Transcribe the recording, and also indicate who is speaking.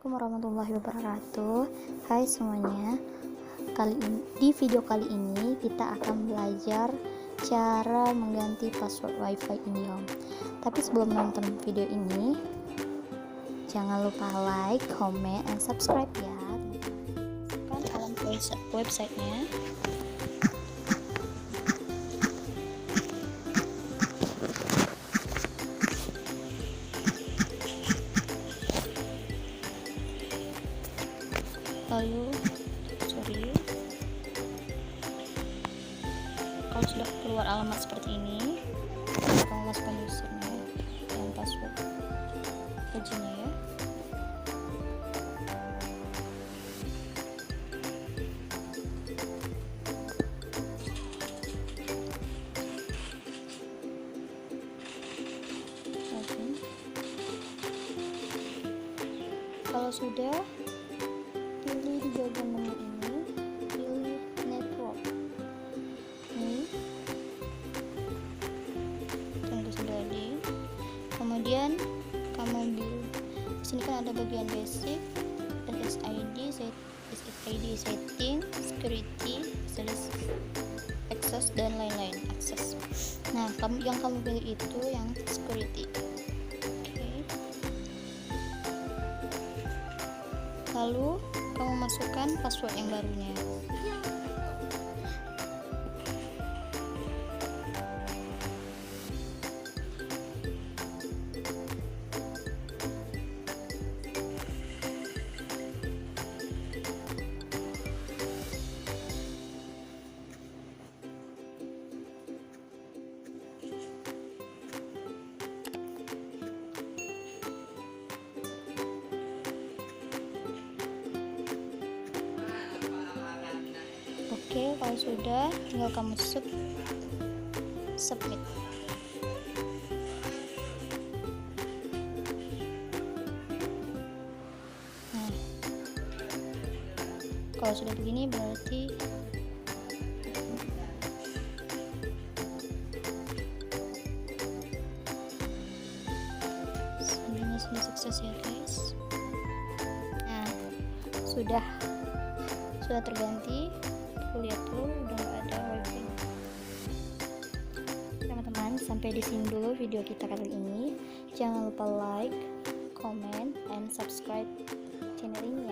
Speaker 1: Assalamualaikum warahmatullahi wabarakatuh. Hai semuanya. Di video kali ini kita akan belajar cara mengganti password Wifi Indihome. Tapi sebelum menonton video ini, jangan lupa like, comment, and subscribe ya. Kan alamat websitenya. Lalu kalau sudah keluar alamat seperti ini, kita masukkan usernya dan password kuncinya ya. Kalau sudah, pilih di bagian menu ini, pilih network. Ini tunggu sekali. Kemudian kamu ambil di sini kan ada bagian basic, SSID, setting, security, access dan lain-lain. Access. Nah, yang kamu pilih itu yang security. Lalu kamu masukkan password yang barunya. Oke, kalau sudah, tinggal kamu submit. Nah, kalau sudah begini berarti sebenarnya sudah sukses ya guys. Nah, sudah terganti. Lihat tuh udah nggak ada wifi. Teman-teman, sampai di sini dulu video kita kali ini. Jangan lupa like, comment, and subscribe channel ini.